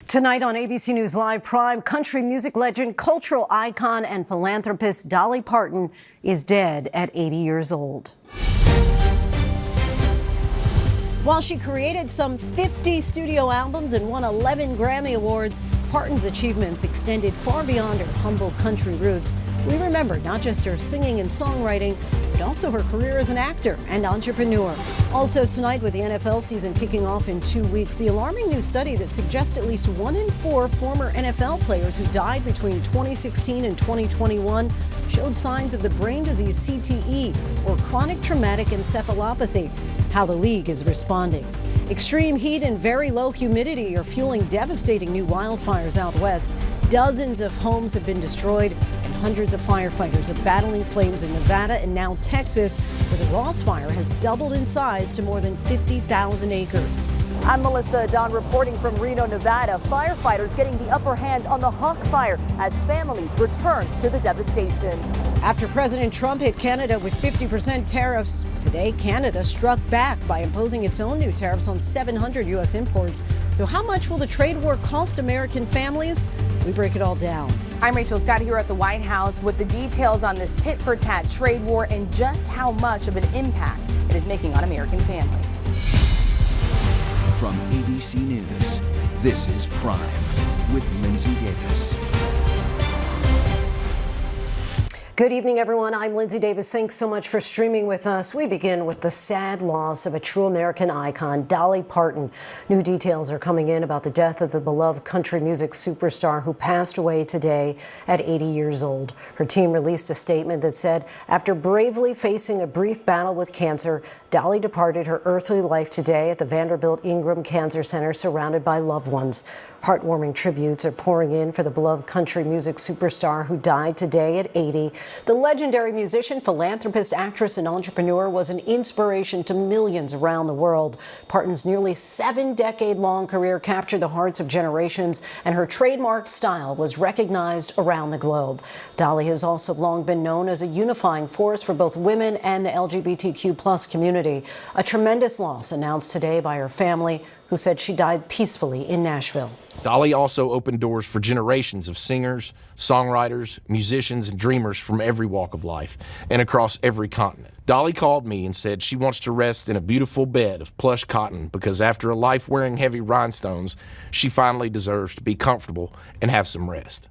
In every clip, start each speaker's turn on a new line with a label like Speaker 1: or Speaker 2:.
Speaker 1: Tonight on ABC News Live Prime, country music legend, cultural icon, and philanthropist Dolly Parton is dead at 80 years old. While she created some 50 studio albums and won 11 Grammy Awards, Parton's achievements extended far beyond her humble country roots. We remember not just her singing and songwriting, but also her career as an actor and entrepreneur. Also tonight, with the NFL season kicking off in 2 weeks, the alarming new study that suggests at least 1 in 4 former NFL players who died between 2016 and 2021 showed signs of the brain disease CTE, or chronic traumatic encephalopathy. How the league is responding. Extreme heat and very low humidity are fueling devastating new wildfires out west. Dozens of homes have been destroyed, and hundreds of firefighters are battling flames in Nevada and now Texas, where the Ross Fire has doubled in size to more than 50,000 acres.
Speaker 2: I'm Melissa Don reporting from Reno, Nevada. Firefighters getting the upper hand on the Hawk Fire as families return to the devastation.
Speaker 1: After President Trump hit Canada with 50% tariffs, today Canada struck back by imposing its own new tariffs on 700 U.S. imports. So how much will the trade war cost American families? We break it all down.
Speaker 3: I'm Rachel Scott here at the White House with the details on this tit-for-tat trade war and just how much of an impact it is making on American families.
Speaker 4: From ABC News, this is Prime with Lindsay Davis.
Speaker 1: Good evening, everyone. I'm Lindsay Davis. Thanks so much for streaming with us. We begin with the sad loss of a true American icon, Dolly Parton. New details are coming in about the death of the beloved country music superstar who passed away today at 80 years old. Her team released a statement that said, after bravely facing a brief battle with cancer, Dolly departed her earthly life today at the Vanderbilt Ingram Cancer Center, surrounded by loved ones. Heartwarming tributes are pouring in for the beloved country music superstar who died today at 80. The legendary musician, philanthropist, actress, and entrepreneur was an inspiration to millions around the world. Parton's nearly 7-decade-long career captured the hearts of generations, and her trademark style was recognized around the globe. Dolly has also long been known as a unifying force for both women and the LGBTQ+ community. A tremendous loss announced today by her family, who said she died peacefully in Nashville.
Speaker 5: Dolly also opened doors for generations of singers, songwriters, musicians, and dreamers from every walk of life and across every continent. Dolly called me and said she wants to rest in a beautiful bed of plush cotton because after a life wearing heavy rhinestones, she finally deserves to be comfortable and have some rest.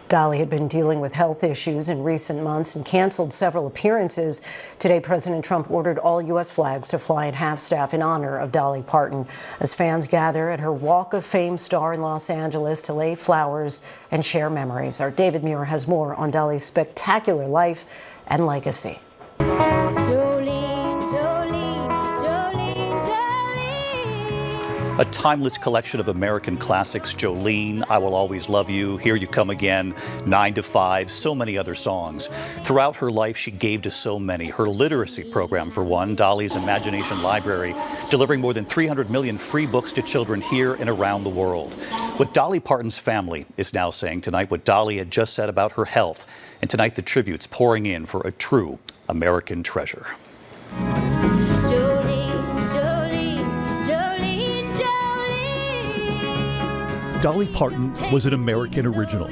Speaker 1: Dolly had been dealing with health issues in recent months and canceled several appearances. Today, President Trump ordered all U.S. flags to fly at half-staff in honor of Dolly Parton as fans gather at her Walk of Fame star in Los Angeles to lay flowers and share memories. Our David Muir has more on Dolly's spectacular life and legacy.
Speaker 6: A timeless collection of American classics, Jolene, I Will Always Love You, Here You Come Again, 9 to 5, so many other songs. Throughout her life, she gave to so many. Her literacy program, for one, Dolly's Imagination Library, delivering more than 300 million free books to children here and around the world. What Dolly Parton's family is now saying tonight, what Dolly had just said about her health, and tonight the tributes pouring in for a true American treasure.
Speaker 7: Dolly Parton was an American original.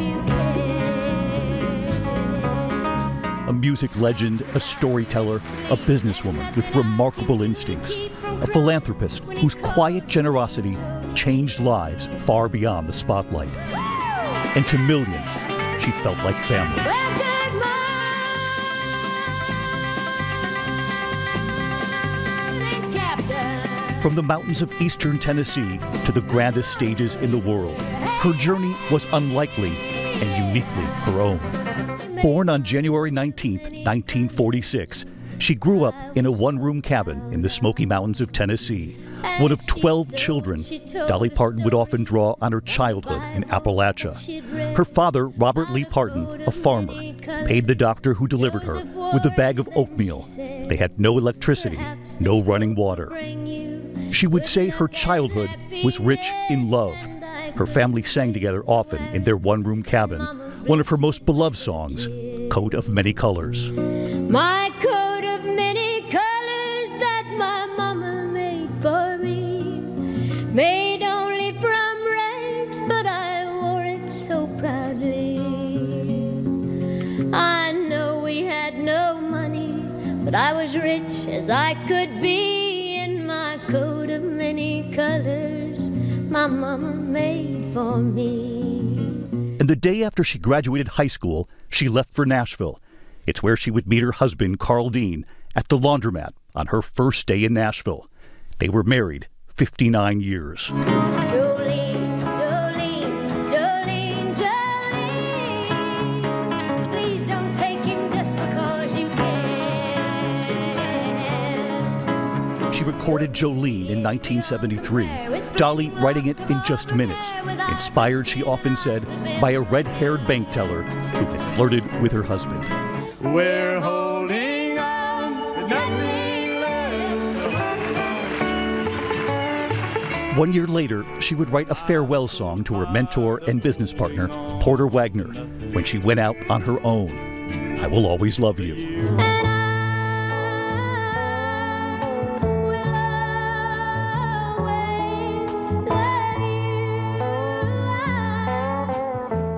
Speaker 7: A music legend, a storyteller, a businesswoman with remarkable instincts, a philanthropist whose quiet generosity changed lives far beyond the spotlight. And to millions, she felt like family. From the mountains of eastern Tennessee to the grandest stages in the world, her journey was unlikely and uniquely her own. Born on January 19, 1946, she grew up in a one-room cabin in the Smoky Mountains of Tennessee. One of 12 children, Dolly Parton would often draw on her childhood in Appalachia. Her father, Robert Lee Parton, a farmer, paid the doctor who delivered her with a bag of oatmeal. They had no electricity, no running water. She would say her childhood was rich in love. Her family sang together often in their one-room cabin. One of her most beloved songs, Coat of Many Colors.
Speaker 8: My coat of many colors that my mama made for me, made only from rags, but but I was rich as I could be in my coat of many colors my mama made for me.
Speaker 7: And the day after she graduated high school, she left for Nashville. It's where she would meet her husband, Carl Dean, at the laundromat on her first day in Nashville. They were married 59 years.
Speaker 8: Jolene, Jolene, Jolene, Jolene, please don't take him just because you can.
Speaker 7: She recorded Jolene in 1973, Dolly writing it in just minutes, inspired, she often said, by a red-haired bank teller who had flirted with her husband.
Speaker 9: We're holding on, but nothing left.
Speaker 7: 1 year later, she would write a farewell song to her mentor and business partner, Porter Wagner, when she went out on her own. I Will Always Love You.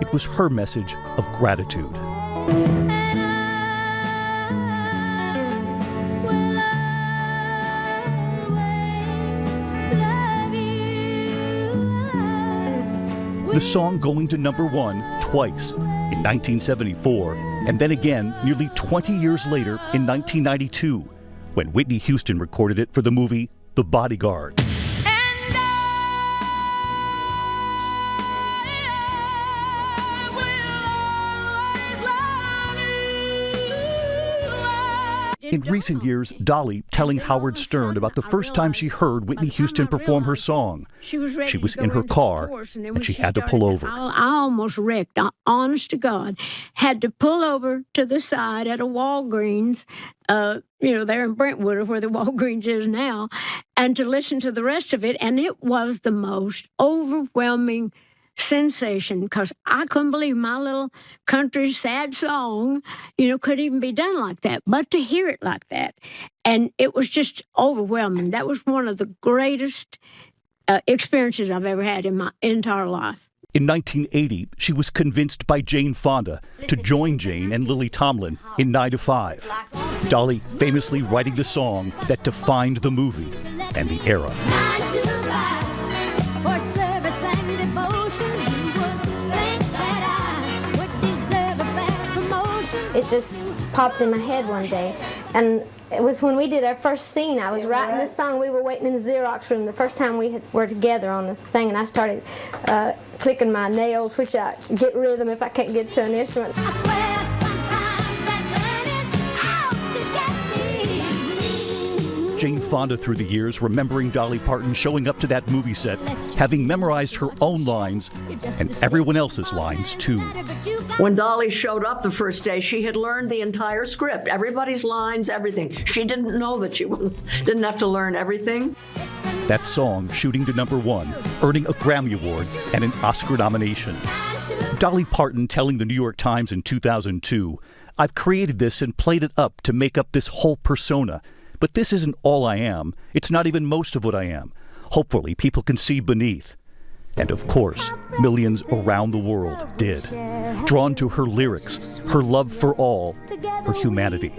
Speaker 7: It was her message of gratitude. The song going to #1 twice, in 1974, and then again nearly 20 years later in 1992, when Whitney Houston recorded it for the movie The Bodyguard. In recent years, Dolly telling Howard Stern about the first time she heard Whitney Houston perform her song. She was in her car, and she had to pull over.
Speaker 10: I almost wrecked, honest to God. Had to pull over to the side at a Walgreens, there in Brentwood, where the Walgreens is now, and to listen to the rest of it, and it was the most overwhelming sensation, because I couldn't believe my little country sad song, could even be done like that. But to hear it like that, and it was just overwhelming. That was one of the greatest experiences I've ever had in my entire life.
Speaker 7: In 1980, she was convinced by Jane Fonda to join Jane and Lily Tomlin in 9 to 5. Dolly famously writing the song that defined the movie and the era.
Speaker 8: For service and devotion, you would think that I would deserve a better promotion.
Speaker 11: It just popped in my head one day, and it was when we did our first scene. I was writing this song. We were waiting in the Xerox room the first time we were together on the thing, and I started clicking my nails, which I get rhythm if I can't get to an instrument.
Speaker 8: I swear sometimes that man is out to get me.
Speaker 7: Jane Fonda through the years remembering Dolly Parton showing up to that movie set, having memorized her own lines and everyone else's lines too.
Speaker 12: When Dolly showed up the first day, she had learned the entire script, everybody's lines, everything. She didn't know that she didn't have to learn everything.
Speaker 7: That song shooting to #1, earning a Grammy Award and an Oscar nomination. Dolly Parton telling the New York Times in 2002, "I've created this and played it up to make up this whole persona. But this isn't all I am. It's not even most of what I am. Hopefully people can see beneath." And of course, millions around the world did. Drawn to her lyrics, her love for all, her humanity.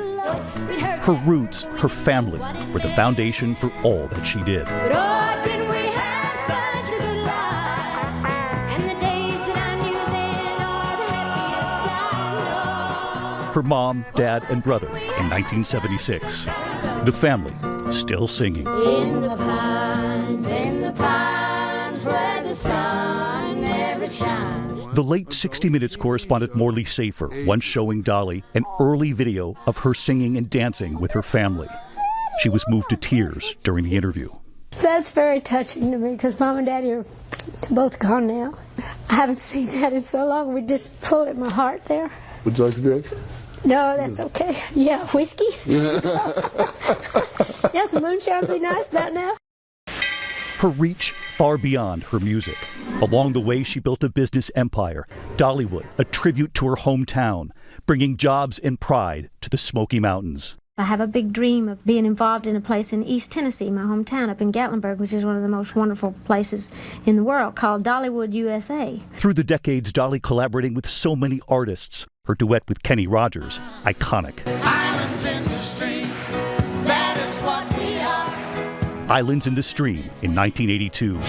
Speaker 7: Her roots, her family, were the foundation for all that she did.
Speaker 8: But oh, didn't we have such a good life? And the days that I knew then are the happiest I know.
Speaker 7: Her mom, dad, and brother in 1976. The family still singing.
Speaker 8: In the pines where the sun never shines.
Speaker 7: The late 60 Minutes correspondent Morley Safer once showing Dolly an early video of her singing and dancing with her family. She was moved to tears during the interview.
Speaker 11: That's very touching to me, because Mom and Daddy are both gone now. I haven't seen that in so long. We just pulled at my heart there.
Speaker 9: Would you like a drink?
Speaker 11: No, that's okay. Yeah, whiskey? Yeah, some moonshine would be nice about now.
Speaker 7: Her reach far beyond her music. Along the way, she built a business empire, Dollywood, a tribute to her hometown, bringing jobs and pride to the Smoky Mountains.
Speaker 11: I have a big dream of being involved in a place in East Tennessee, my hometown, up in Gatlinburg, which is one of the most wonderful places in the world, called Dollywood, USA.
Speaker 7: Through the decades, Dolly collaborating with so many artists. Her duet with Kenny Rogers, iconic.
Speaker 9: Islands in the stream,
Speaker 7: Islands in the Stream in 1982.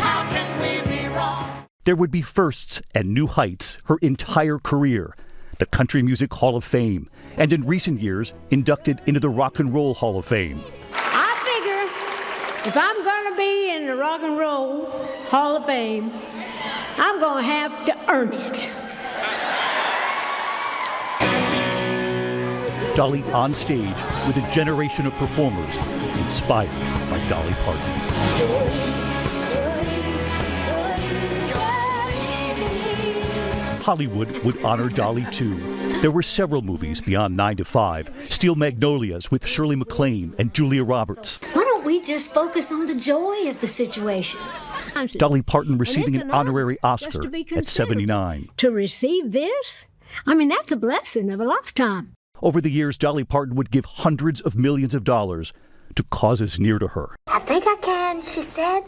Speaker 7: There would be firsts and new heights her entire career. The Country Music Hall of Fame, and in recent years, inducted into the Rock and Roll Hall of Fame.
Speaker 10: I figure if I'm going to be in the Rock and Roll Hall of Fame, I'm going to have to earn it.
Speaker 7: Dolly on stage with a generation of performers inspired by Dolly Parton. Hollywood would honor Dolly too. There were several movies beyond 9 to 5. Steel Magnolias with Shirley MacLaine and Julia Roberts.
Speaker 8: Why don't we just focus on the joy of the situation?
Speaker 7: Dolly Parton receiving an honorary Oscar at 79.
Speaker 10: To receive this? I mean, that's a blessing of a lifetime.
Speaker 7: Over the years, Dolly Parton would give hundreds of millions of dollars to causes near to her.
Speaker 8: I think I can, she said.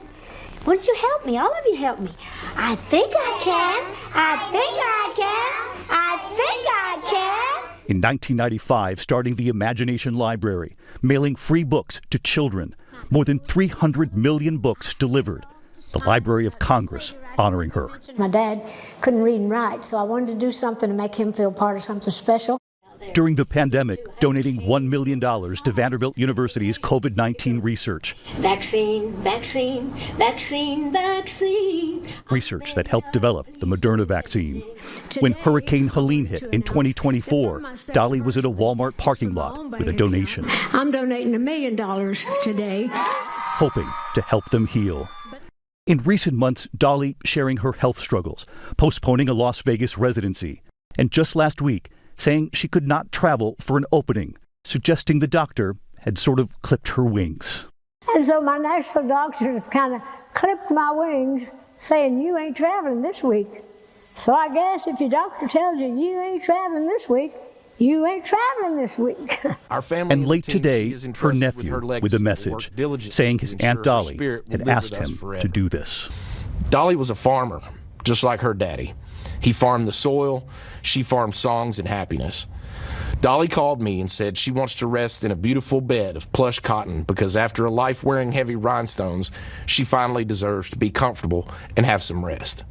Speaker 8: Won't you help me? All of you help me. I think I can. I think I can. I think I can.
Speaker 7: In 1995, starting the Imagination Library, mailing free books to children. More than 300 million books delivered. The Library of Congress honoring her.
Speaker 10: My dad couldn't read and write, so I wanted to do something to make him feel part of something special.
Speaker 7: During the pandemic, donating $1 million to Vanderbilt University's COVID-19 research.
Speaker 8: Vaccine, vaccine, vaccine, vaccine.
Speaker 7: Research that helped develop the Moderna vaccine. When Hurricane Helene hit in 2024, Dolly was at a Walmart parking lot with a donation.
Speaker 10: I'm donating $1 million today,
Speaker 7: hoping to help them heal. In recent months, Dolly sharing her health struggles, postponing a Las Vegas residency, and just last week, saying she could not travel for an opening, suggesting the doctor had sort of clipped her wings.
Speaker 10: And so my national doctor has kind of clipped my wings, saying, you ain't traveling this week. So I guess if your doctor tells you you ain't traveling this week, you ain't traveling this week.
Speaker 5: Our family
Speaker 7: and late
Speaker 5: team,
Speaker 7: today,
Speaker 5: her
Speaker 7: her nephew with a message saying his Aunt Dolly had asked him to do this.
Speaker 5: Dolly was a farmer, just like her daddy. He farmed the soil, she farmed songs and happiness. Dolly called me and said she wants to rest in a beautiful bed of plush cotton because after a life wearing heavy rhinestones, she finally deserves to be comfortable and have some rest.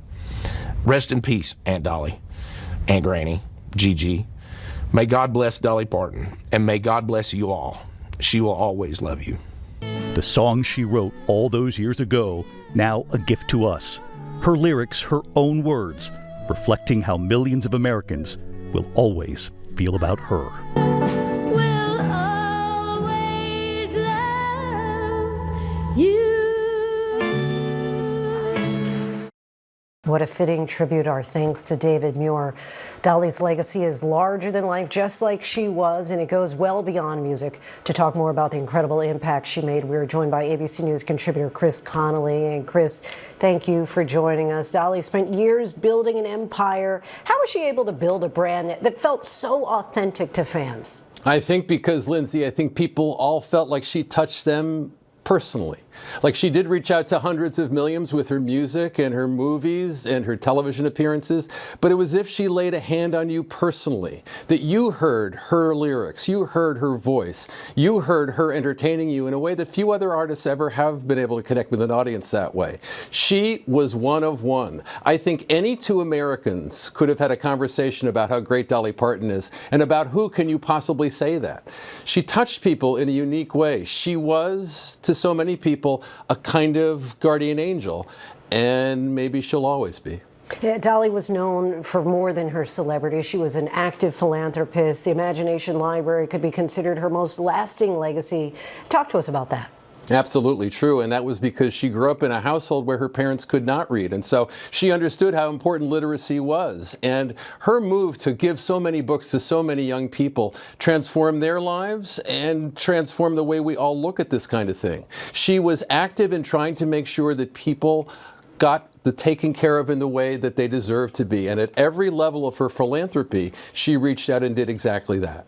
Speaker 5: Rest in peace, Aunt Dolly, Aunt Granny, Gigi. May God bless Dolly Parton, and may God bless you all. She will always love you.
Speaker 7: The song she wrote all those years ago, now a gift to us. Her lyrics, her own words, reflecting how millions of Americans will always feel about her.
Speaker 8: We'll always love you.
Speaker 1: What a fitting tribute. Our thanks to David Muir. Dolly's legacy is larger than life, just like she was, and it goes well beyond music. To talk more about the incredible impact she made, we are joined by ABC News contributor Chris Connolly. And Chris, thank you for joining us. Dolly spent years building an empire. How was she able to build a brand that felt so authentic to fans?
Speaker 13: I think because, Lindsay, I think people all felt like she touched them personally. Like she did reach out to hundreds of millions with her music and her movies and her television appearances, but it was as if she laid a hand on you personally, that you heard her lyrics, you heard her voice, you heard her entertaining you in a way that few other artists ever have been able to connect with an audience that way. She was one of one. I think any two Americans could have had a conversation about how great Dolly Parton is and about who can you possibly say that. She touched people in a unique way. She was, to so many people, a kind of guardian angel, and maybe she'll always be.
Speaker 1: Yeah, Dolly was known for more than her celebrity. She was an active philanthropist. The Imagination Library could be considered her most lasting legacy. Talk to us about that.
Speaker 13: Absolutely true, and that was because she grew up in a household where her parents could not read, and so she understood how important literacy was. And her move to give so many books to so many young people transformed their lives and transformed the way we all look at this kind of thing. She was active in trying to make sure that people got the taken care of in the way that they deserve to be. And at every level of her philanthropy, she reached out and did exactly that.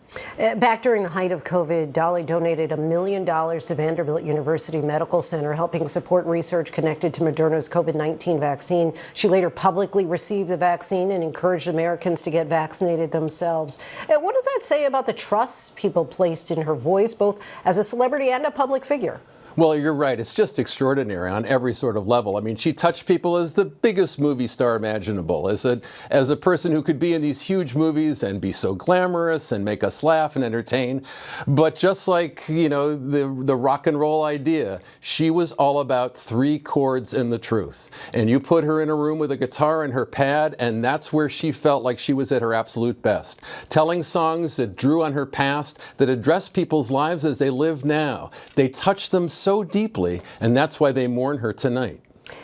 Speaker 1: Back during the height of COVID, Dolly donated $1 million to Vanderbilt University Medical Center, helping support research connected to Moderna's COVID-19 vaccine. She later publicly received the vaccine and encouraged Americans to get vaccinated themselves. What does that say about the trust people placed in her voice, both as a celebrity and a public figure?
Speaker 13: Well, you're right. It's just extraordinary on every sort of level. I mean, she touched people as the biggest movie star imaginable, as a person who could be in these huge movies and be so glamorous and make us laugh and entertain. But just like, you know, the rock and roll idea, she was all about 3 chords and the truth. And you put her in a room with a guitar and her pad, and that's where she felt like she was at her absolute best. Telling songs that drew on her past, that addressed people's lives as they live now. They touched them so deeply, and that's why they mourn her tonight.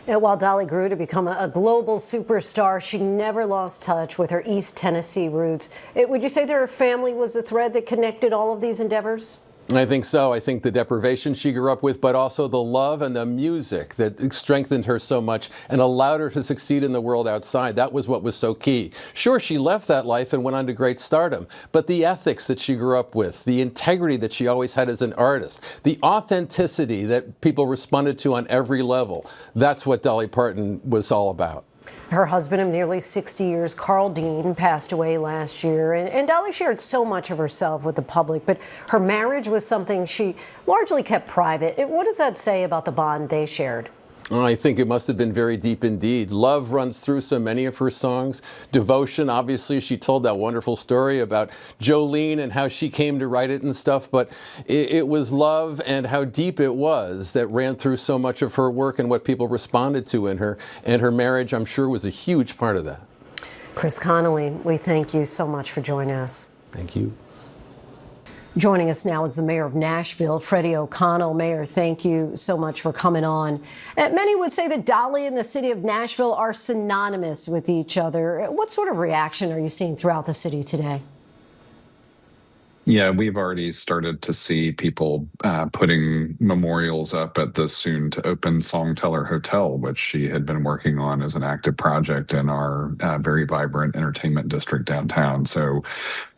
Speaker 1: And while Dolly grew to become a global superstar, she never lost touch with her East Tennessee roots. Would you say that her family was the thread that connected all of these endeavors?
Speaker 13: I think so. I think the deprivation she grew up with, but also the love and the music that strengthened her so much and allowed her to succeed in the world outside. That was what was so key. Sure, she left that life and went on to great stardom, but the ethics that she grew up with, the integrity that she always had as an artist, the authenticity that people responded to on every level, that's what Dolly Parton was all about.
Speaker 1: Her husband of nearly 60 years, Carl Dean, passed away last year, and Dolly shared so much of herself with the public, but her marriage was something she largely kept private. What does that say about the bond they shared?
Speaker 13: I think it must have been very deep indeed. Love runs through so many of her songs. Devotion, obviously, she told that wonderful story about Jolene and how she came to write it and stuff, but it was love and how deep it was that ran through so much of her work and what people responded to in her. And her marriage, I'm sure, was a huge part of that.
Speaker 1: Chris Connolly, we thank you so much for joining us.
Speaker 13: Thank you.
Speaker 1: Joining us now is the mayor of Nashville, Freddie O'Connell. Mayor, thank you so much for coming on. Many would say that Dolly and the city of Nashville are synonymous with each other. What sort of reaction are you seeing throughout the city today?
Speaker 14: Yeah, we've already started to see people putting memorials up at the soon-to-open Songteller Hotel, which she had been working on as an active project in our very vibrant entertainment district downtown. So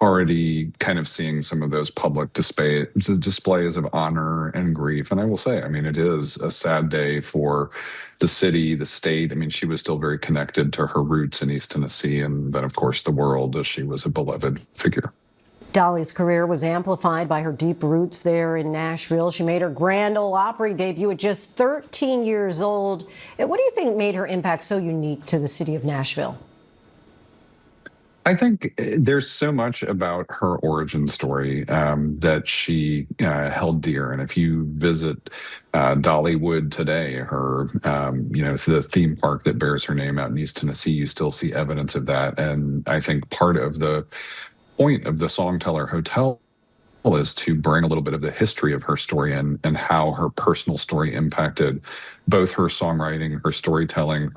Speaker 14: already kind of seeing some of those public displays of honor and grief. And I will say, I mean, it is a sad day for the city, the state. I mean, she was still very connected to her roots in East Tennessee and then, of course, the world, as she was a beloved figure.
Speaker 1: Dolly's career was amplified by her deep roots there in Nashville. She made her Grand Ole Opry debut at just 13 years old. What do you think made her impact so unique to the city of Nashville?
Speaker 14: I think there's so much about her origin story that she held dear. And if you visit Dollywood today, her, the theme park that bears her name out in East Tennessee, you still see evidence of that. And I think part of the point of the Songteller Hotel is to bring a little bit of the history of her story and how her personal story impacted both her songwriting, her storytelling,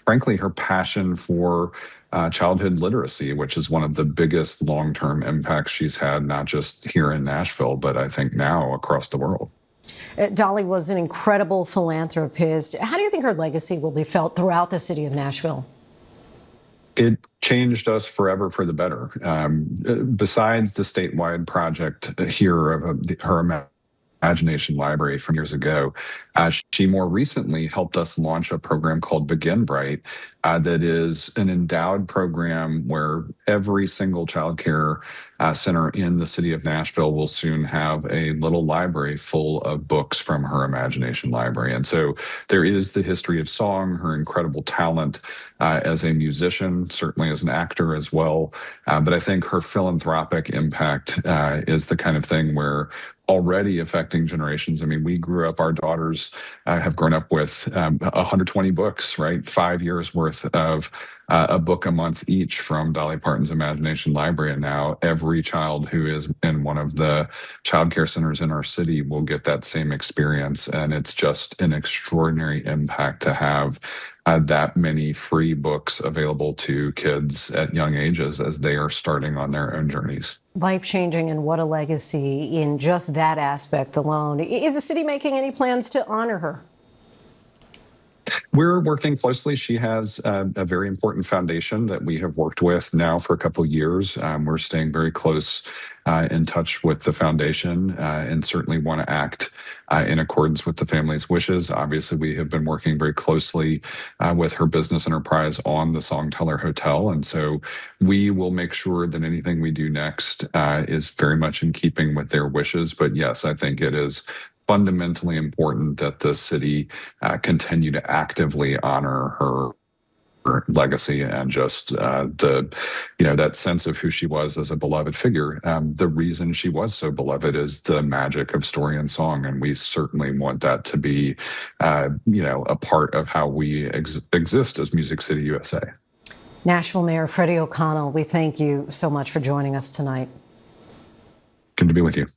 Speaker 14: frankly, her passion for childhood literacy, which is one of the biggest long-term impacts she's had, not just here in Nashville, but I think now across the world.
Speaker 1: Dolly was an incredible philanthropist. How do you think her legacy will be felt throughout the city of Nashville?
Speaker 14: It changed us forever for the better. Besides the statewide project here of her Imagination Library from years ago, she more recently helped us launch a program called Begin Bright that is an endowed program where every single child care center in the city of Nashville will soon have a little library full of books from her Imagination Library. And so there is the history of song, her incredible talent as a musician, certainly as an actor as well. But I think her philanthropic impact is the kind of thing where already affecting generations. I mean, we grew up, our daughters have grown up with 120 books, right? 5 years worth of a book a month each from Dolly Parton's Imagination Library. And now every child who is in one of the child care centers in our city will get that same experience. And it's just an extraordinary impact to have that many free books available to kids at young ages as they are starting on their own journeys.
Speaker 1: Life-changing, and what a legacy in just that aspect alone. Is the city making any plans to honor her?
Speaker 14: We're working closely. She has a very important foundation that we have worked with now for a couple of years. We're staying very close in touch with the foundation and certainly want to act in accordance with the family's wishes. Obviously, we have been working very closely with her business enterprise on the Songteller Hotel. And so we will make sure that anything we do next is very much in keeping with their wishes. But yes, I think it is fundamentally important that the city continue to actively honor her legacy and just that sense of who she was as a beloved figure. The reason she was so beloved is the magic of story and song, and we certainly want that to be a part of how we exist as Music City USA.
Speaker 1: Nashville Mayor Freddie O'Connell, we thank you so much for joining us tonight.
Speaker 14: Good to be with you.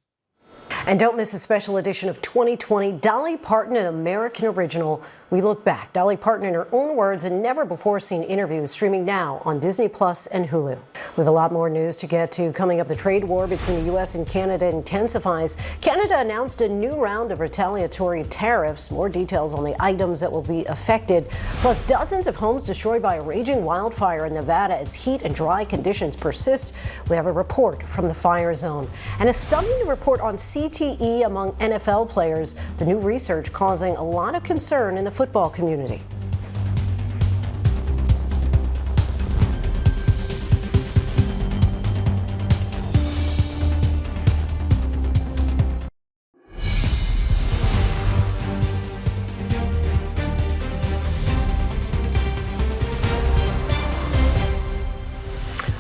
Speaker 1: And don't miss a special edition of 2020 Dolly Parton, an American Original. We look back. Dolly Parton, in her own words, and never-before-seen interviews, streaming now on Disney Plus and Hulu. We have a lot more news to get to. Coming up, the trade war between the U.S. and Canada intensifies. Canada announced a new round of retaliatory tariffs. More details on the items that will be affected. Plus, dozens of homes destroyed by a raging wildfire in Nevada as heat and dry conditions persist. We have a report from the fire zone. And a stunning report on CTE among NFL players. The new research causing a lot of concern in the football community.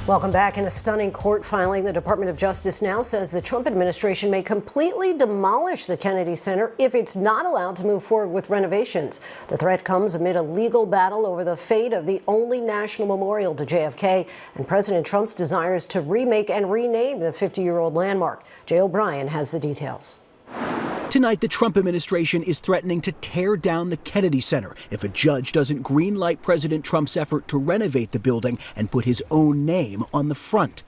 Speaker 1: Welcome back. In a stunning court filing, the Department of Justice now says the Trump administration may completely demolish the Kennedy Center if it's not allowed to move forward with renovations. The threat comes amid a legal battle over the fate of the only national memorial to JFK and President Trump's desires to remake and rename the 50-year-old landmark. Jay O'Brien has the details.
Speaker 15: Tonight, the Trump administration is threatening to tear down the Kennedy Center if a judge doesn't greenlight President Trump's effort to renovate the building and put his own name on the front.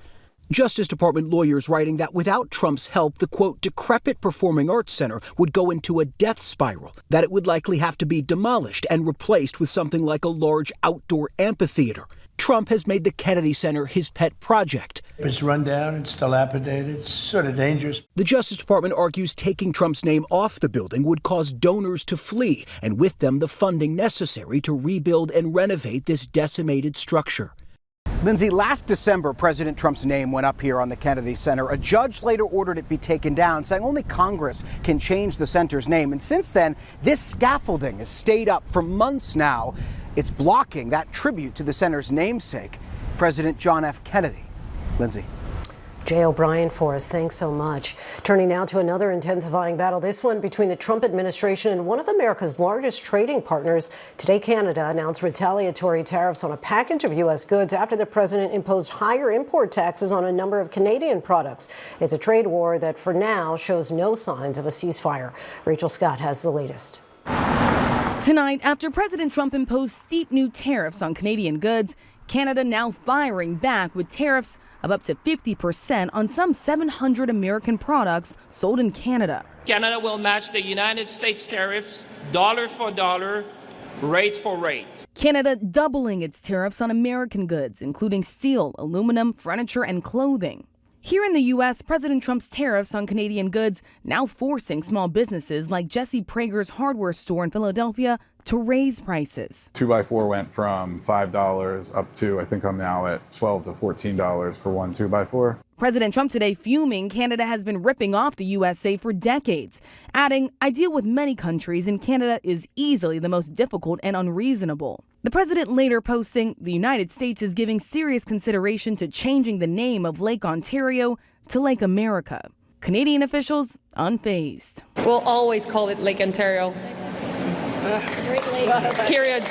Speaker 15: Justice Department lawyers writing that without Trump's help, the, quote, decrepit Performing Arts Center would go into a death spiral, that it would likely have to be demolished and replaced with something like a large outdoor amphitheater. Trump has made the Kennedy Center his pet project.
Speaker 16: It's run down, it's dilapidated, it's sort of dangerous.
Speaker 15: The Justice Department argues taking Trump's name off the building would cause donors to flee, and with them the funding necessary to rebuild and renovate this decimated structure.
Speaker 17: Lindsay, last December, President Trump's name went up here on the Kennedy Center. A judge later ordered it be taken down, saying only Congress can change the center's name. And since then, this scaffolding has stayed up for months now. It's blocking that tribute to the center's namesake, President John F. Kennedy. Lindsay.
Speaker 1: Jay O'Brien for us. Thanks so much. Turning now to another intensifying battle, this one between the Trump administration and one of America's largest trading partners. Today, Canada announced retaliatory tariffs on a package of U.S. goods after the president imposed higher import taxes on a number of Canadian products. It's a trade war that for now shows no signs of a ceasefire. Rachel Scott has the latest.
Speaker 3: Tonight, after President Trump imposed steep new tariffs on Canadian goods, Canada now firing back with tariffs of up to 50% on some 700 American products sold in Canada.
Speaker 18: Canada will match the United States tariffs dollar for dollar, rate for rate.
Speaker 3: Canada doubling its tariffs on American goods, including steel, aluminum, furniture, and clothing. Here in the U.S., President Trump's tariffs on Canadian goods now forcing small businesses like Jesse Prager's hardware store in Philadelphia to raise prices.
Speaker 19: 2x4 went from $5 up to, I think I'm now at $12 to $14 for one 2x4.
Speaker 3: President Trump today fuming Canada has been ripping off the USA for decades, adding, I deal with many countries and Canada is easily the most difficult and unreasonable. The president later posting, the United States is giving serious consideration to changing the name of Lake Ontario to Lake America. Canadian officials unfazed.
Speaker 20: We'll always call it Lake Ontario.
Speaker 8: Great Lakes.
Speaker 20: Period.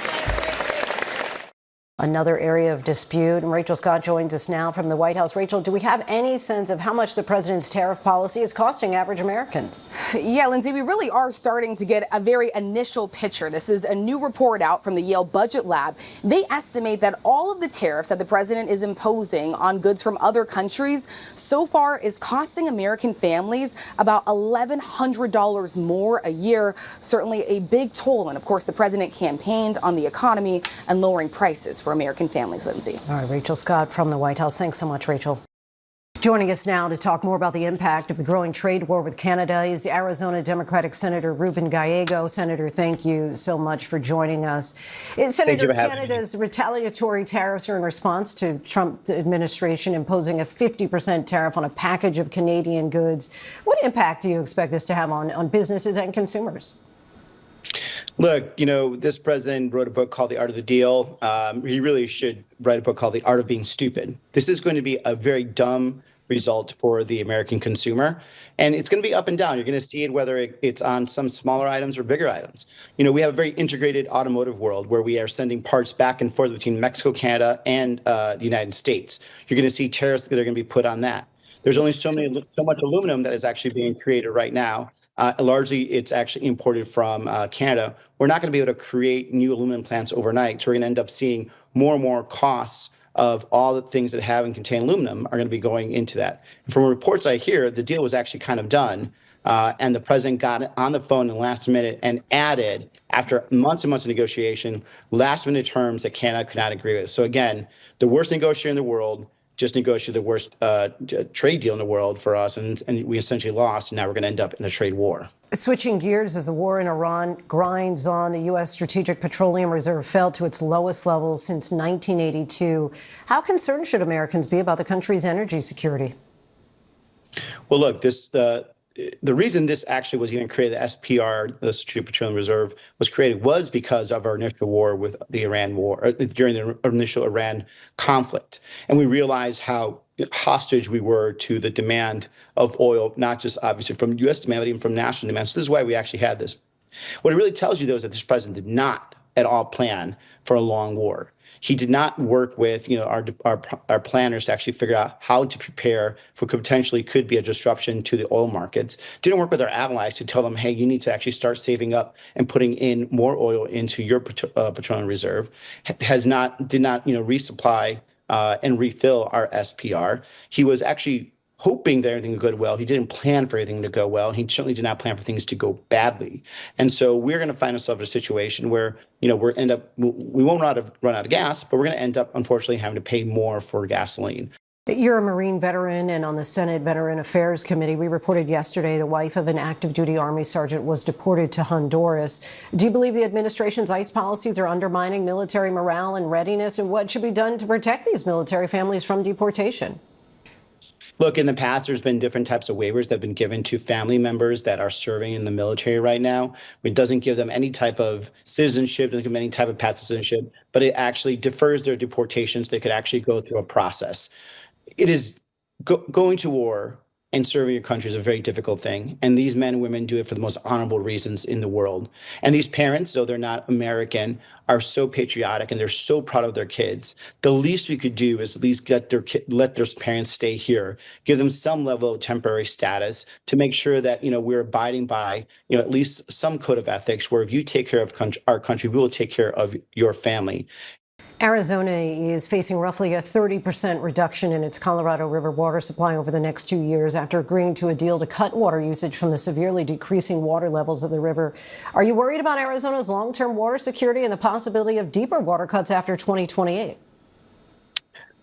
Speaker 1: Another area of dispute. And Rachel Scott joins us now from the White House. Rachel, do we have any sense of how much the president's tariff policy is costing average Americans?
Speaker 3: Yeah, Lindsay, we really are starting to get a very initial picture. This is a new report out from the Yale Budget Lab. They estimate that all of the tariffs that the president is imposing on goods from other countries so far is costing American families about $1,100 more a year. Certainly a big toll. And of course, the president campaigned on the economy and lowering prices for American families, Lindsay.
Speaker 1: All right, Rachel Scott from the White House. Thanks so much, Rachel. Joining us now to talk more about the impact of the growing trade war with Canada is Arizona Democratic Senator Ruben Gallego. Senator, thank you so much for joining us. Senator, Canada's retaliatory tariffs are in response to Trump administration imposing a 50% tariff on a package of Canadian goods. What impact do you expect this to have on businesses and consumers?
Speaker 21: Look, this president wrote a book called The Art of the Deal. He really should write a book called The Art of Being Stupid. This is going to be a very dumb result for the American consumer. And it's going to be up and down. You're going to see it whether it's on some smaller items or bigger items. We have a very integrated automotive world where we are sending parts back and forth between Mexico, Canada, and the United States. You're going to see tariffs that are going to be put on that. There's only so much aluminum that is actually being created right now. Largely, it's actually imported from Canada. We're not going to be able to create new aluminum plants overnight. So we're going to end up seeing more and more costs of all the things that have and contain aluminum are going to be going into that. And from reports I hear, the deal was actually kind of done. And the president got on the phone in the last minute and added, after months and months of negotiation, last minute terms that Canada could not agree with. So again, the worst negotiator in the world just negotiated the worst trade deal in the world for us, and we essentially lost, and now we're going to end up in a trade war.
Speaker 1: Switching gears, as the war in Iran grinds on, the U.S. Strategic Petroleum Reserve fell to its lowest level since 1982. How concerned should Americans be about the country's energy security?
Speaker 21: Well, look, the reason this actually was even created, the SPR, the Strategic Petroleum Reserve, was created was because of our initial war with the Iran war, during the initial Iran conflict. And we realized how hostage we were to the demand of oil, not just obviously from U.S. demand, but even from national demand. So this is why we actually had this. What it really tells you, though, is that this president did not at all plan for a long war. He did not work with our planners to actually figure out how to prepare for what potentially could be a disruption to the oil markets. Didn't work with our allies to tell them, hey, you need to actually start saving up and putting in more oil into your petroleum reserve. Did not resupply and refill our SPR. He was actually hoping that everything would go well. He didn't plan for everything to go well. He certainly did not plan for things to go badly. And so we're going to find ourselves in a situation where, we won't run out of gas, but we're going to end up, unfortunately, having to pay more for gasoline.
Speaker 1: You're a Marine veteran and on the Senate Veteran Affairs Committee. We reported yesterday the wife of an active duty Army sergeant was deported to Honduras. Do you believe the administration's ICE policies are undermining military morale and readiness? And what should be done to protect these military families from deportation?
Speaker 21: Look, in the past, there's been different types of waivers that have been given to family members that are serving in the military right now. It doesn't give them any type of citizenship, doesn't give them any type of path to citizenship, but it actually defers their deportations. They could actually go through a process. It is going to war and serving your country is a very difficult thing. And these men and women do it for the most honorable reasons in the world. And these parents, though they're not American, are so patriotic and they're so proud of their kids. The least we could do is at least let their parents stay here, give them some level of temporary status to make sure that, we're abiding by, at least some code of ethics where if you take care of our country, we will take care of your family.
Speaker 1: Arizona is facing roughly a 30% reduction in its Colorado River water supply over the next 2 years after agreeing to a deal to cut water usage from the severely decreasing water levels of the river. Are you worried about Arizona's long-term water security and the possibility of deeper water cuts after 2028?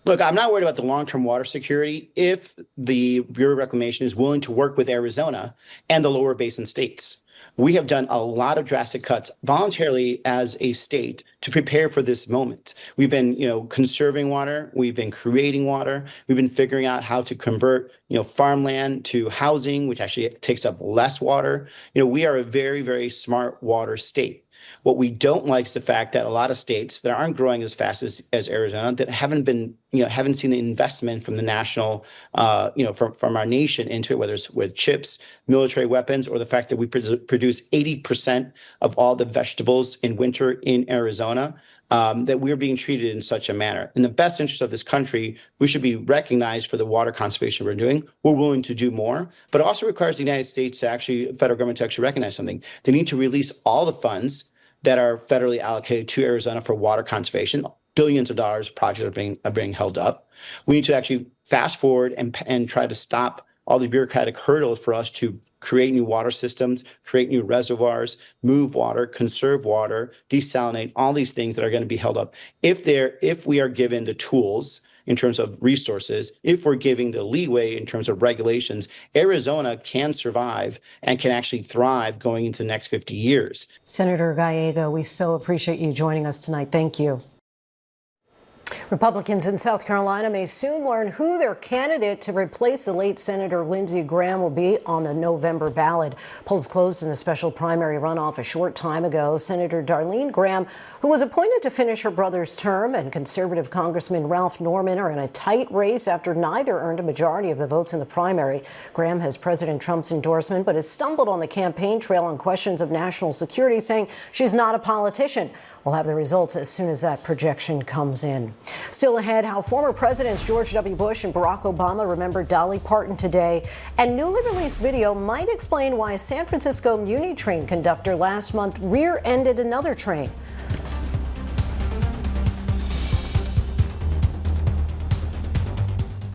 Speaker 21: Look, I'm not worried about the long-term water security if the Bureau of Reclamation is willing to work with Arizona and the lower basin states. We have done a lot of drastic cuts voluntarily as a state to prepare for this moment. We've been, conserving water. We've been creating water. We've been figuring out how to convert, farmland to housing, which actually takes up less water. We are a very, very smart water state. What we don't like is the fact that a lot of states that aren't growing as fast as Arizona, that haven't seen the investment from the national, from our nation into it, whether it's with chips, military weapons, or the fact that we produce 80% of all the vegetables in winter in Arizona, that we're being treated in such a manner. In the best interest of this country, we should be recognized for the water conservation we're doing. We're willing to do more, but it also requires the United States to federal government to actually recognize something. They need to release all the funds that are federally allocated to Arizona for water conservation. Billions of dollars of projects are being held up. We need to actually fast forward and try to stop all the bureaucratic hurdles for us to create new water systems, create new reservoirs, move water, conserve water, desalinate, all these things that are going to be held up. If we are given the tools in terms of resources, if we're giving the leeway in terms of regulations, Arizona can survive and can actually thrive going into the next 50 years.
Speaker 1: Senator Gallego, we so appreciate you joining us tonight. Thank you. Republicans in South Carolina may soon learn who their candidate to replace the late Senator Lindsey Graham will be on the November ballot. Polls closed in a special primary runoff a short time ago. Senator Darlene Graham, who was appointed to finish her brother's term, and conservative Congressman Ralph Norman are in a tight race after neither earned a majority of the votes in the primary. Graham has President Trump's endorsement, but has stumbled on the campaign trail on questions of national security, saying she's not a politician. We'll have the results as soon as that projection comes in. Still ahead, how former Presidents George W. Bush and Barack Obama remember Dolly Parton today. And newly released video might explain why a San Francisco Muni train conductor last month rear-ended another train.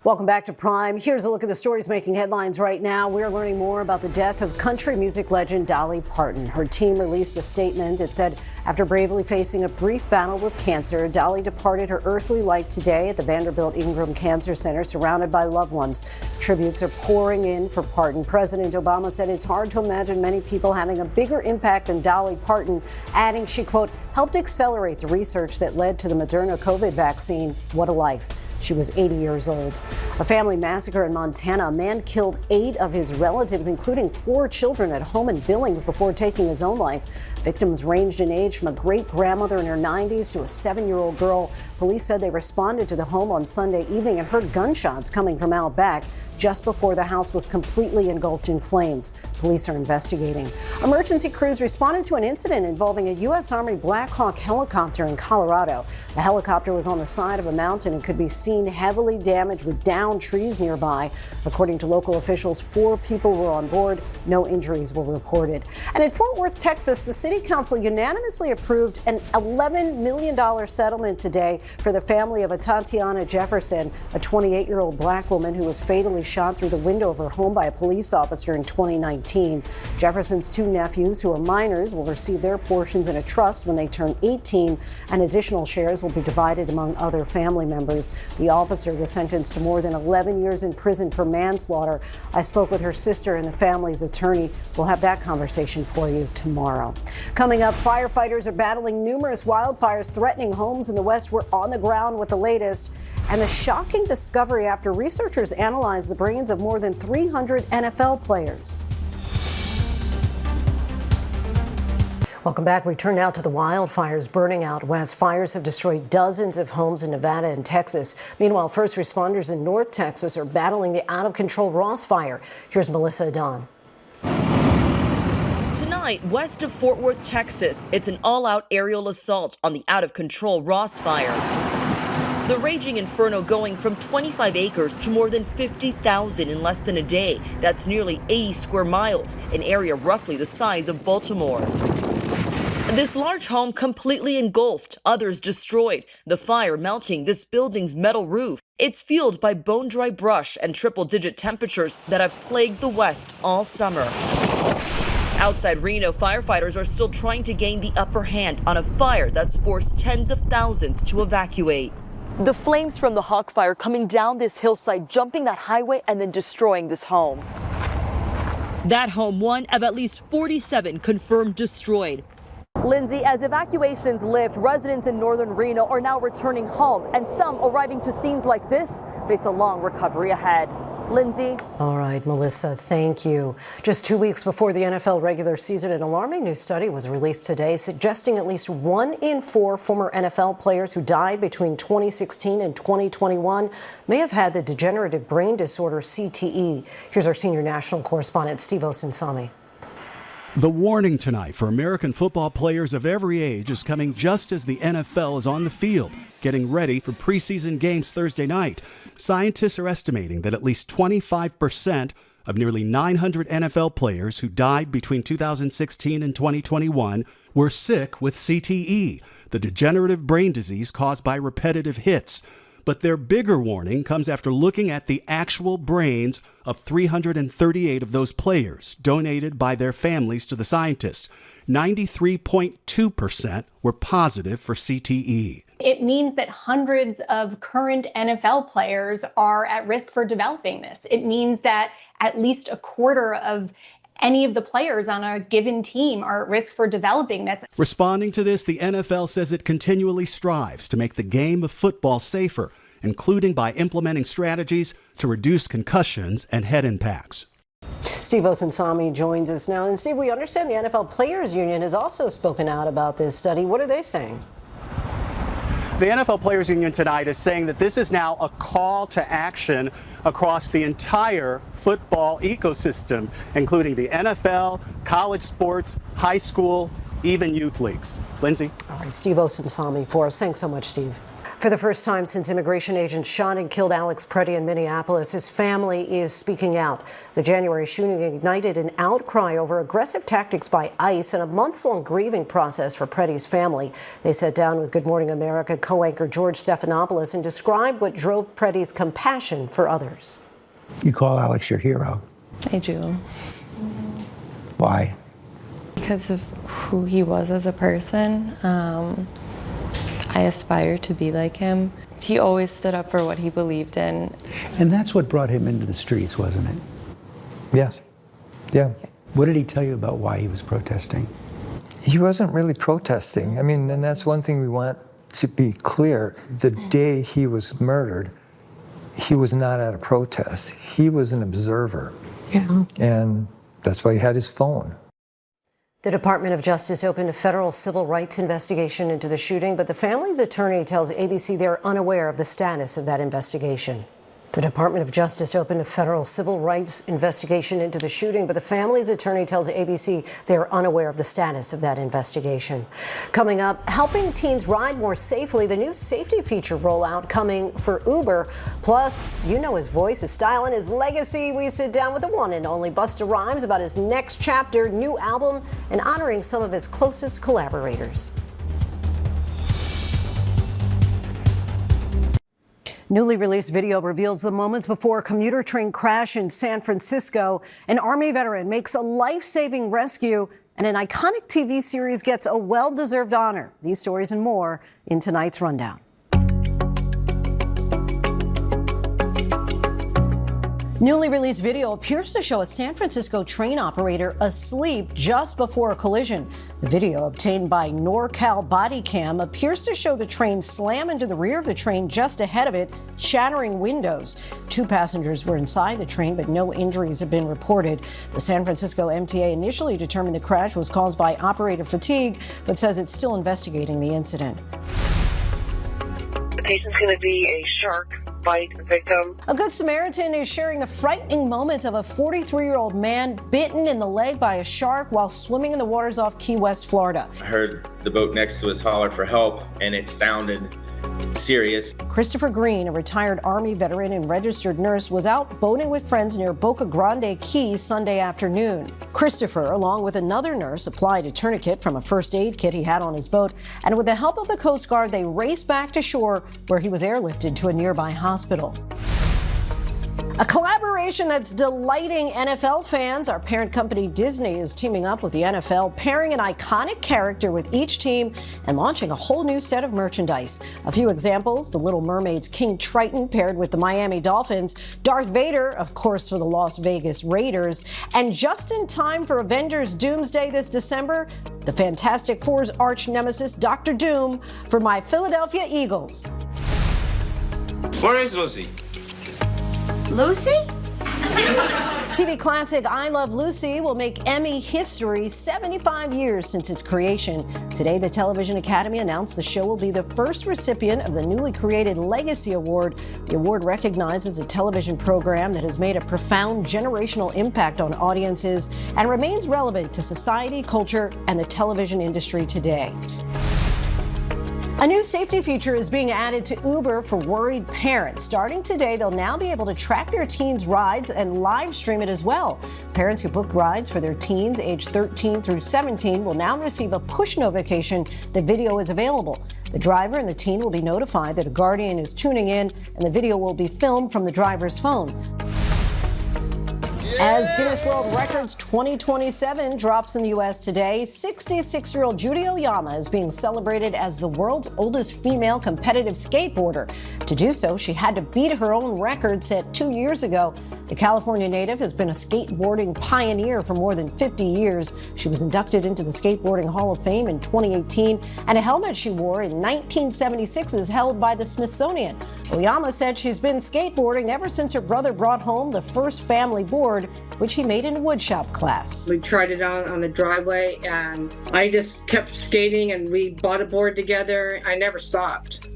Speaker 1: Welcome back to Prime. Here's a look at the stories making headlines right now. We're learning more about the death of country music legend Dolly Parton. Her team released a statement that said, after bravely facing a brief battle with cancer, Dolly departed her earthly life today at the Vanderbilt Ingram Cancer Center, surrounded by loved ones. Tributes are pouring in for Parton. President Obama said it's hard to imagine many people having a bigger impact than Dolly Parton, adding she, quote, helped accelerate the research that led to the Moderna COVID vaccine. What a life. She was 80 years old. A family massacre in Montana. A man killed 8 of his relatives, including 4 children, at home in Billings before taking his own life. Victims ranged in age from a great-grandmother in her 90s to a 7-year-old girl. Police said they responded to the home on Sunday evening and heard gunshots coming from out back just before the house was completely engulfed in flames. Police are investigating. Emergency crews responded to an incident involving a U.S. Army Black Hawk helicopter in Colorado. The helicopter was on the side of a mountain and could be seen heavily damaged with downed trees nearby. According to local officials, 4 people were on board. No injuries were reported. And in Fort Worth, Texas, the city council unanimously approved an $11 million settlement today for the family of a Tatiana Jefferson, a 28-year-old black woman who was fatally shot through the window of her home by a police officer in 2019. Jefferson's 2 nephews, who are minors, will receive their portions in a trust when they turn 18, and additional shares will be divided among other family members. The officer was sentenced to more than 11 years in prison for manslaughter. I spoke with her sister and the family's attorney. We'll have that conversation for you tomorrow. Coming up, firefighters are battling numerous wildfires threatening homes in the West. We're on the ground with the latest. And the shocking discovery after researchers analyzed the brains of more than 300 NFL players. Welcome back. We turn now to the wildfires burning out west. Fires have destroyed dozens of homes in Nevada and Texas. Meanwhile, first responders in North Texas are battling the out-of-control Ross fire. Here's Melissa Adon.
Speaker 2: Tonight, west of Fort Worth, Texas, it's an all-out aerial assault on the out-of-control Ross fire. The raging inferno going from 25 acres to more than 50,000 in less than a day. That's nearly 80 square miles, an area roughly the size of Baltimore. This large home completely engulfed, others destroyed. The fire melting this building's metal roof. It's fueled by bone-dry brush and triple-digit temperatures that have plagued the West all summer. Outside Reno, firefighters are still trying to gain the upper hand on a fire that's forced tens of thousands to evacuate. The flames from the Hawk fire coming down this hillside, jumping that highway and then destroying this home. That home, one of at least 47 confirmed destroyed. Lindsay, as evacuations lift, residents in northern Reno are now returning home, and some arriving to scenes like this face a long recovery ahead. Lindsay.
Speaker 1: All right, Melissa, thank you. Just 2 weeks before the NFL regular season, an alarming new study was released today suggesting at least 1 in 4 former NFL players who died between 2016 and 2021 may have had the degenerative brain disorder CTE. Here's our senior national correspondent, Steve Osinsami.
Speaker 22: The warning tonight for American football players of every age is coming just as the NFL is on the field, getting ready for preseason games Thursday night. Scientists are estimating that at least 25% of nearly 900 NFL players who died between 2016 and 2021 were sick with CTE, the degenerative brain disease caused by repetitive hits. But their bigger warning comes after looking at the actual brains of 338 of those players donated by their families to the scientists. 93.2% were positive for CTE.
Speaker 4: It means that hundreds of current NFL players are at risk for developing this. It means that at least a quarter of any of the players on a given team are at risk for developing this.
Speaker 22: Responding to this, the NFL says it continually strives to make the game of football safer, including by implementing strategies to reduce concussions and head impacts.
Speaker 1: Steve Osunsami joins us now. And Steve, we understand the NFL Players Union has also spoken out about this study. What are they saying?
Speaker 22: The NFL Players Union tonight is saying that this is now a call to action across the entire football ecosystem, including the NFL, college sports, high school, even youth leagues. Lindsay?
Speaker 1: All right, Steve Osunsami for us. Thanks so much, Steve. For the first time since immigration agents shot and killed Alex Preddy in Minneapolis, his family is speaking out. The January shooting ignited an outcry over aggressive tactics by ICE and a months-long grieving process for Preddy's family. They sat down with Good Morning America co-anchor George Stephanopoulos and described what drove Preddy's compassion for others.
Speaker 6: You call Alex your hero.
Speaker 20: I do.
Speaker 6: Why?
Speaker 20: Because of who he was as a person. I aspire to be like him. He always stood up for what he believed in.
Speaker 6: And that's what brought him into the streets, wasn't it?
Speaker 23: Yes. Yeah.
Speaker 6: What did he tell you about why he was protesting?
Speaker 23: He wasn't really protesting. I mean, and that's one thing we want to be clear. The day he was murdered, he was not at a protest. He was an observer.
Speaker 1: Yeah.
Speaker 23: And that's why he had his phone.
Speaker 1: The Department of Justice opened a federal civil rights investigation into the shooting, but the family's attorney tells ABC they're unaware of the status of that investigation. The Department of Justice opened a federal civil rights investigation into the shooting, but the family's attorney tells ABC they're unaware of the status of that investigation. Coming up, helping teens ride more safely, the new safety feature rollout coming for Uber. Plus, you know his voice, his style, and his legacy. We sit down with the one and only Busta Rhymes about his next chapter, new album, and honoring some of his closest collaborators. Newly released video reveals the moments before a commuter train crash in San Francisco. An Army veteran makes a life-saving rescue, and an iconic TV series gets a well-deserved honor. These stories and more in tonight's Rundown. Newly released video appears to show a San Francisco train operator asleep just before a collision. The video obtained by NorCal Body Cam appears to show the train slam into the rear of the train just ahead of it, shattering windows. 2 passengers were inside the train, but no injuries have been reported. The San Francisco MTA initially determined the crash was caused by operator fatigue, but says it's still investigating the incident.
Speaker 24: The patient's going to be a shark bite victim.
Speaker 1: A Good Samaritan is sharing the frightening moments of a 43-year-old man bitten in the leg by a shark while swimming in the waters off Key West, Florida.
Speaker 25: I heard the boat next to us holler for help, and it sounded serious.
Speaker 1: Christopher Green, a retired Army veteran and registered nurse, was out boating with friends near Boca Grande Key Sunday afternoon. Christopher, along with another nurse, applied a tourniquet from a first aid kit he had on his boat, and with the help of the Coast Guard, they raced back to shore where he was airlifted to a nearby hospital. A collaboration that's delighting NFL fans. Our parent company Disney is teaming up with the NFL, pairing an iconic character with each team and launching a whole new set of merchandise. A few examples: The Little Mermaid's King Triton paired with the Miami Dolphins, Darth Vader, of course, for the Las Vegas Raiders, and just in time for Avengers Doomsday this December, the Fantastic Four's arch nemesis Dr. Doom for my Philadelphia Eagles.
Speaker 26: Where is Lucy?
Speaker 8: Lucy?
Speaker 1: TV classic I Love Lucy will make Emmy history 75 years since its creation. Today, the Television Academy announced the show will be the first recipient of the newly created Legacy Award. The award recognizes a television program that has made a profound generational impact on audiences and remains relevant to society, culture, and the television industry today. A new safety feature is being added to Uber for worried parents. Starting today, they'll now be able to track their teens' rides and live stream it as well. Parents who book rides for their teens aged 13 through 17 will now receive a push notification that video is available. The driver and the teen will be notified that a guardian is tuning in, and the video will be filmed from the driver's phone. As Guinness World Records 2027 drops in the U.S. today, 66-year-old Judy Oyama is being celebrated as the world's oldest female competitive skateboarder. To do so, she had to beat her own record set 2 years ago. The California native has been a skateboarding pioneer for more than 50 years. She was inducted into the Skateboarding Hall of Fame in 2018, and a helmet she wore in 1976 is held by the Smithsonian. Oyama said she's been skateboarding ever since her brother brought home the first family board, which he made in woodshop class.
Speaker 5: We tried it on the driveway, and I just kept skating, and we bought a board together. I never stopped.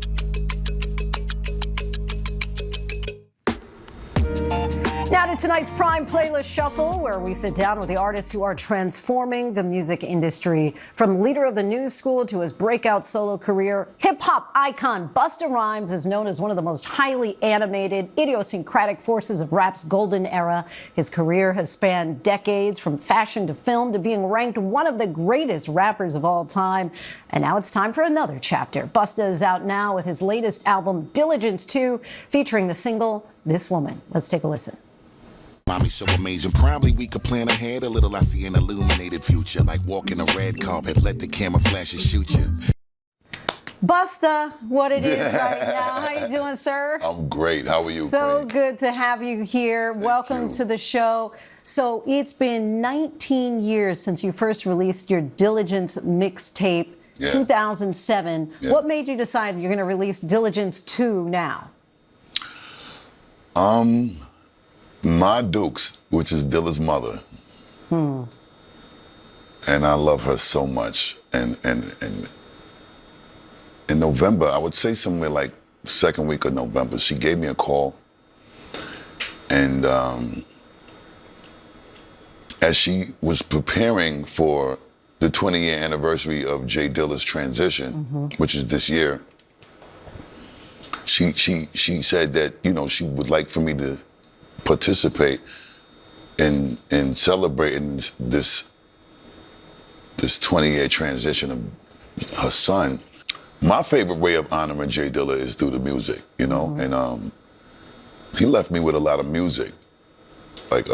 Speaker 1: Now to tonight's Prime Playlist Shuffle, where we sit down with the artists who are transforming the music industry. From leader of the new school to his breakout solo career, hip-hop icon Busta Rhymes is known as one of the most highly animated, idiosyncratic forces of rap's golden era. His career has spanned decades, from fashion to film, to being ranked one of the greatest rappers of all time. And now it's time for another chapter. Busta is out now with his latest album, Diligence II, featuring the single This Woman. Let's take a listen.
Speaker 7: Mommy so amazing, probably we could plan ahead a little. I see an illuminated future, like walking a red carpet, let the camera flash and shoot you.
Speaker 1: Busta, what it is right now. How you doing, sir?
Speaker 9: I'm great. How are you?
Speaker 1: So good to have you here. Welcome to the show. So it's been 19 years since you first released your Diligence mixtape, 2007. Yeah. What made you decide you're going to release Diligence 2 now?
Speaker 9: My Dukes, which is Dilla's mother, and I love her so much. And in November, I would say somewhere like second week of November, she gave me a call, and as she was preparing for the 20-year anniversary of J Dilla's transition, which is this year, she said that, you know, she would like for me to participate in celebrating this 20-year transition of her son. My favorite way of honoring J Dilla is through the music, you know, and he left me with a lot of music, like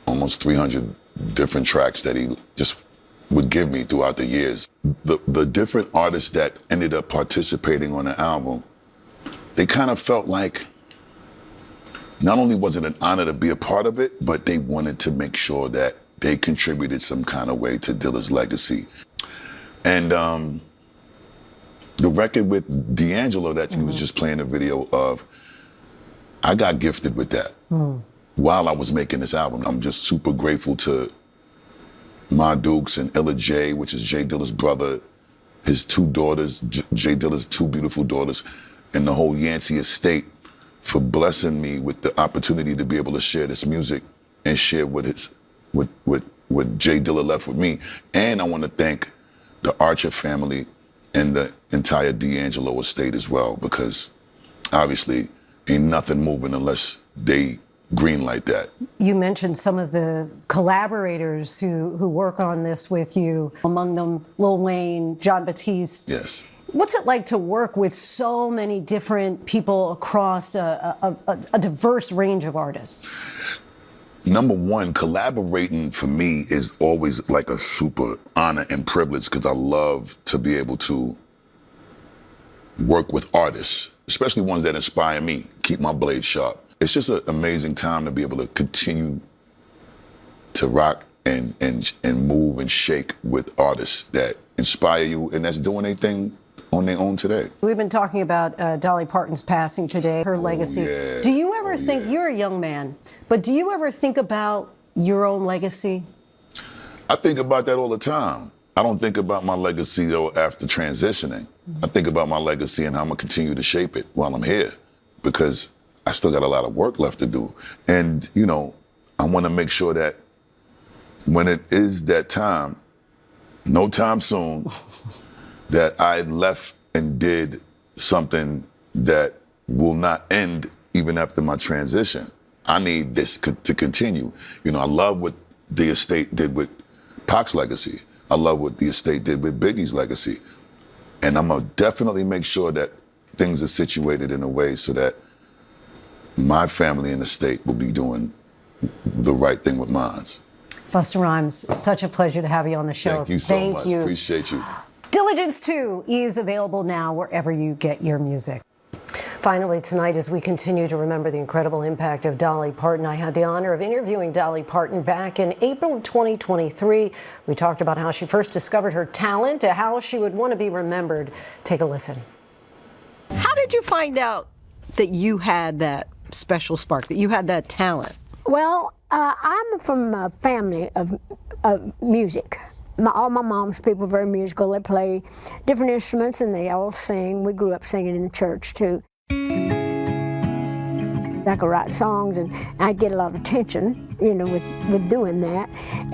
Speaker 9: almost 300 different tracks that he just would give me throughout the years. The different artists that ended up participating on the album, they kind of felt like not only was it an honor to be a part of it, but they wanted to make sure that they contributed some kind of way to Dilla's legacy. And the record with D'Angelo that you was just playing a video of, I got gifted with that while I was making this album. I'm just super grateful to My Dukes and Illa J, which is J Dilla's brother, his two daughters, J Dilla's two beautiful daughters, and the whole Yancey estate for blessing me with the opportunity to be able to share this music and share what J Dilla left with me. And I want to thank the Archer family and the entire D'Angelo estate as well, because obviously ain't nothing moving unless they greenlight that.
Speaker 1: You mentioned some of the collaborators who work on this with you, among them Lil Wayne, John Batiste.
Speaker 9: Yes.
Speaker 1: What's it like to work with so many different people across a diverse range of artists?
Speaker 9: Number one, collaborating for me is always like a super honor and privilege, because I love to be able to work with artists, especially ones that inspire me, keep my blade sharp. It's just an amazing time to be able to continue to rock and move and shake with artists that inspire you and that's doing their thing on their own today.
Speaker 1: We've been talking about Dolly Parton's passing today, her legacy.
Speaker 9: Yeah.
Speaker 1: Do you ever think, you're a young man, but do you ever think about your own legacy?
Speaker 9: I think about that all the time. I don't think about my legacy though after transitioning. I think about my legacy and how I'm gonna continue to shape it while I'm here, because I still got a lot of work left to do. And, you know, I wanna make sure that when it is that time, no time soon, that I left and did something that will not end even after my transition. I need this to continue. You know, I love what the estate did with Pac's legacy. I love what the estate did with Biggie's legacy. And I'm gonna definitely make sure that things are situated in a way so that my family and estate will be doing the right thing with mine.
Speaker 1: Busta Rhymes, such a pleasure to have you on the show.
Speaker 9: Thank you so much. Appreciate you.
Speaker 1: Diligence 2 is available now wherever you get your music. Finally tonight, as we continue to remember the incredible impact of Dolly Parton, I had the honor of interviewing Dolly Parton back in April of 2023. We talked about how she first discovered her talent, to how she would want to be remembered. Take a listen.
Speaker 10: How did you find out that you had that special spark, that you had that talent?
Speaker 11: Well, I'm from a family of music. All my mom's people are very musical. They play different instruments and they all sing. We grew up singing in the church too. I could write songs and I'd get a lot of attention, you know, with doing that.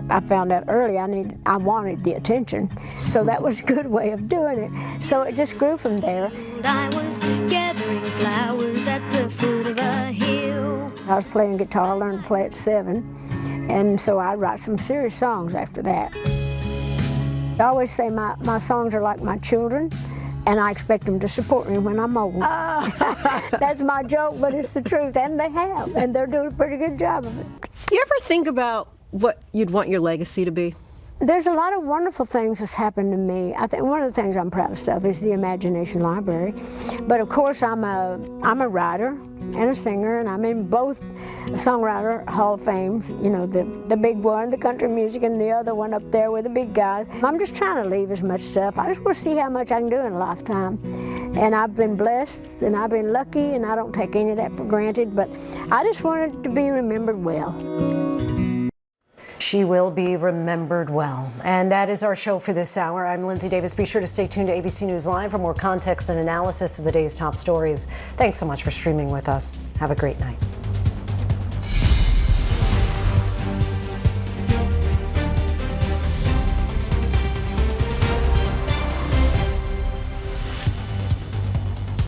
Speaker 11: I found out early I wanted the attention, so that was a good way of doing it. So it just grew from there.
Speaker 12: I was gathering flowers at the foot of a hill.
Speaker 11: I was playing guitar, learned to play at 7, and so I'd write some serious songs after that. I always say my songs are like my children, and I expect them to support me when I'm old. That's my joke, but it's the truth, and they have, and they're doing a pretty good job of it.
Speaker 10: You ever think about what you'd want your legacy to be?
Speaker 11: There's a lot of wonderful things that's happened to me. I think one of the things I'm proudest of is the Imagination Library. But of course, I'm a writer and a singer, and I'm in both Songwriter Hall of Fame, you know, the big one, the country music, and the other one up there with the big guys. I'm just trying to leave as much stuff. I just want to see how much I can do in a lifetime. And I've been blessed, and I've been lucky, and I don't take any of that for granted, but I just want it to be remembered well.
Speaker 1: She will be remembered well. And that is our show for this hour. I'm Lindsay Davis. Be sure to stay tuned to ABC News Live for more context and analysis of the day's top stories. Thanks so much for streaming with us. Have a great night.